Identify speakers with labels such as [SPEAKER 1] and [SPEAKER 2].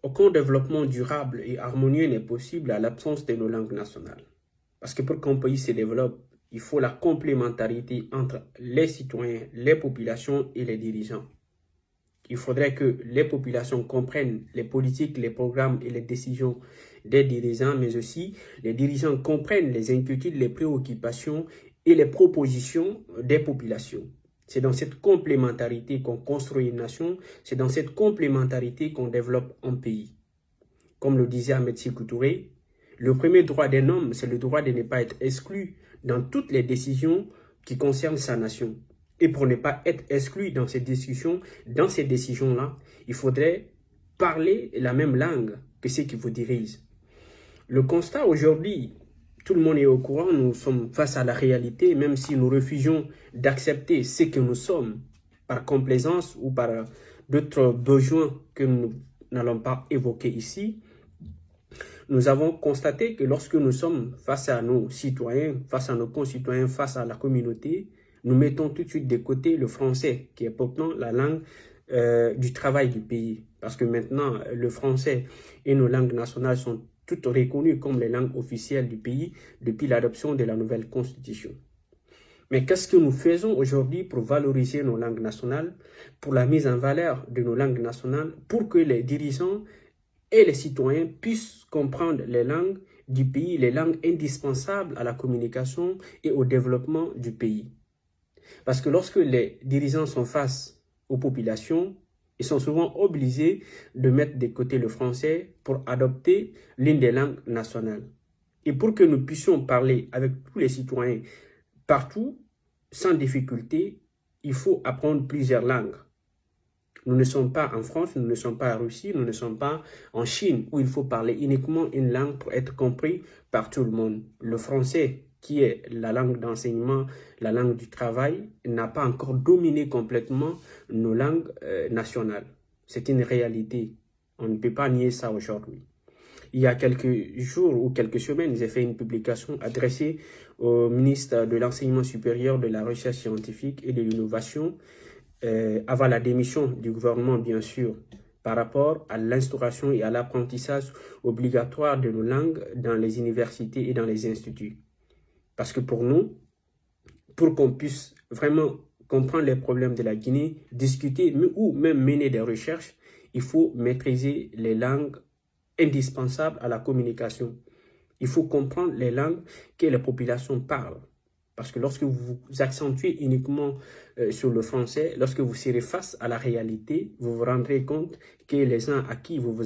[SPEAKER 1] Aucun développement durable et harmonieux n'est possible à l'absence de nos langues nationales. Parce que pour qu'un pays se développe, il faut la complémentarité entre les citoyens, les populations et les dirigeants. Il faudrait que les populations comprennent les politiques, les programmes et les décisions des dirigeants, mais aussi les dirigeants comprennent les inquiétudes, les préoccupations et les propositions des populations. C'est dans cette complémentarité qu'on construit une nation, c'est dans cette complémentarité qu'on développe un pays. Comme le disait Ahmed Sékou Touré, le premier droit d'un homme, c'est le droit de ne pas être exclu dans toutes les décisions qui concernent sa nation. Et pour ne pas être exclu dans ces discussions, dans ces décisions-là, il faudrait parler la même langue que ceux qui vous dirigent. Le constat aujourd'hui, tout le monde est au courant, nous sommes face à la réalité, même si nous refusions d'accepter ce que nous sommes par complaisance ou par d'autres besoins que nous n'allons pas évoquer ici. Nous avons constaté que lorsque nous sommes face à nos citoyens, face à nos concitoyens, face à la communauté, nous mettons tout de suite de côté le français, qui est pourtant la langue du travail du pays. Parce que maintenant, le français et nos langues nationales sont toutes reconnues comme les langues officielles du pays depuis l'adoption de la nouvelle constitution. Mais qu'est-ce que nous faisons aujourd'hui pour valoriser nos langues nationales, pour la mise en valeur de nos langues nationales, pour que les dirigeants et les citoyens puissent comprendre les langues du pays, les langues indispensables à la communication et au développement du pays. Parce que lorsque les dirigeants sont face aux populations, ils sont souvent obligés de mettre de côté le français pour adopter l'une des langues nationales. Et pour que nous puissions parler avec tous les citoyens partout, sans difficulté, il faut apprendre plusieurs langues. Nous ne sommes pas en France, nous ne sommes pas en Russie, nous ne sommes pas en Chine, où il faut parler uniquement une langue pour être compris par tout le monde. Le français, qui est la langue d'enseignement, la langue du travail, n'a pas encore dominé complètement nos langues nationales. C'est une réalité. On ne peut pas nier ça aujourd'hui. Il y a quelques jours ou quelques semaines, j'ai fait une publication adressée au ministre de l'Enseignement supérieur, de la Recherche scientifique et de l'Innovation, avant la démission du gouvernement, bien sûr, par rapport à l'instauration et à l'apprentissage obligatoire de nos langues dans les universités et dans les instituts. Parce que pour nous, pour qu'on puisse vraiment comprendre les problèmes de la Guinée, discuter ou même mener des recherches, il faut maîtriser les langues indispensables à la communication. Il faut comprendre les langues que les populations parlent. Parce que lorsque vous vous accentuez uniquement sur le français, lorsque vous serez face à la réalité, vous vous rendrez compte que les gens à qui vous